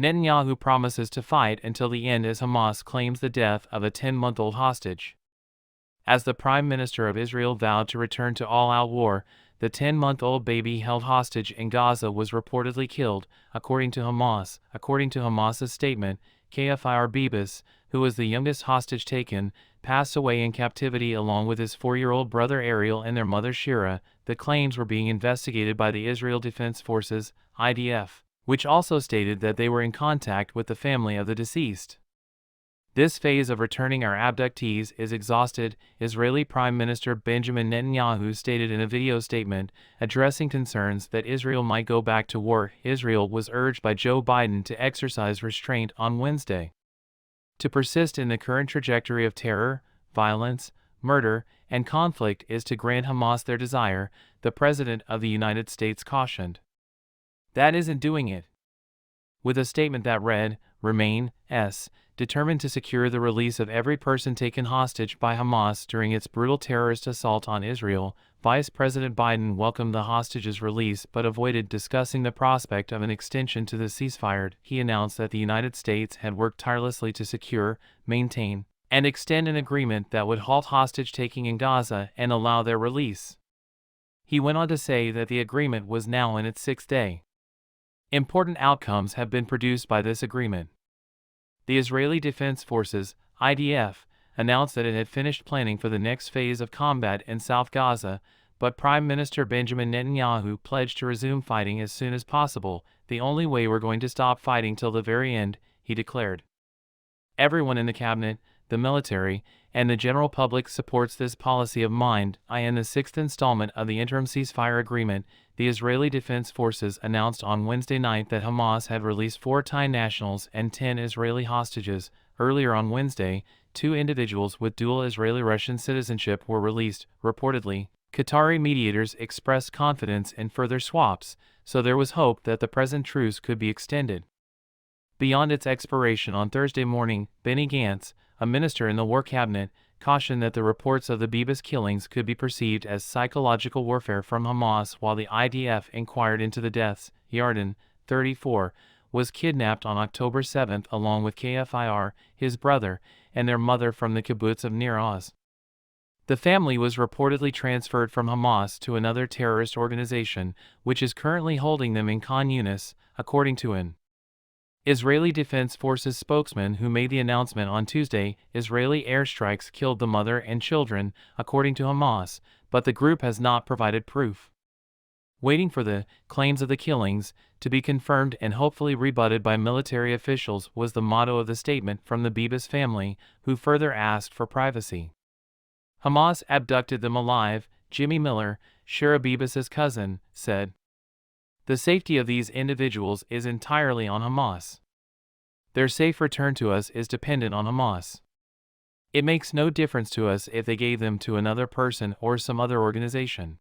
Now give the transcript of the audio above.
Netanyahu promises to fight until the end as Hamas claims the death of a 10-month-old hostage. As the Prime Minister of Israel vowed to return to all-out war, the 10-month-old baby held hostage in Gaza was reportedly killed, according to Hamas. According to Hamas's statement, Kfir Bibas, who was the youngest hostage taken, passed away in captivity along with his 4-year-old brother Ariel and their mother Shira. The claims were being investigated by the Israel Defense Forces, IDF, which also stated that they were in contact with the family of the deceased. This phase of returning our abductees is exhausted, Israeli Prime Minister Benjamin Netanyahu stated in a video statement, addressing concerns that Israel might go back to war. Israel was urged by Joe Biden to exercise restraint on Wednesday. To persist in the current trajectory of terror, violence, murder, and conflict is to grant Hamas their desire, the President of the United States cautioned. That isn't doing it. With a statement that read, Remain, determined to secure the release of every person taken hostage by Hamas during its brutal terrorist assault on Israel, Vice President Biden welcomed the hostages' release but avoided discussing the prospect of an extension to the ceasefire. He announced that the United States had worked tirelessly to secure, maintain, and extend an agreement that would halt hostage-taking in Gaza and allow their release. He went on to say that the agreement was now in its 6th day. Important outcomes have been produced by this agreement. The Israeli Defense Forces, IDF, announced that it had finished planning for the next phase of combat in South Gaza, but Prime Minister Benjamin Netanyahu pledged to resume fighting as soon as possible. The only way we're going to stop fighting till the very end, he declared. Everyone in the cabinet, the military, and the general public supports this policy of mine. In the 6th installment of the interim ceasefire agreement, the Israeli Defense Forces announced on Wednesday night that Hamas had released 4 Thai nationals and 10 Israeli hostages. Earlier on Wednesday, 2 individuals with dual Israeli-Russian citizenship were released. Reportedly, Qatari mediators expressed confidence in further swaps, so there was hope that the present truce could be extended. Beyond its expiration on Thursday morning, Benny Gantz, a minister in the War Cabinet, cautioned that the reports of the Bibas killings could be perceived as psychological warfare from Hamas while the IDF inquired into the deaths. Yarden, 34, was kidnapped on October 7 along with Kfir, his brother, and their mother from the kibbutz of Nir Oz. The family was reportedly transferred from Hamas to another terrorist organization, which is currently holding them in Khan Yunis, according to an Israeli Defense Forces spokesman who made the announcement on Tuesday. Israeli airstrikes killed the mother and children, according to Hamas, but the group has not provided proof. Waiting for the claims of the killings to be confirmed and hopefully rebutted by military officials was the motto of the statement from the Bibas family, who further asked for privacy. Hamas abducted them alive, Jimmy Miller, Shira Bibas's cousin, said. The safety of these individuals is entirely on Hamas. Their safe return to us is dependent on Hamas. It makes no difference to us if they gave them to another person or some other organization.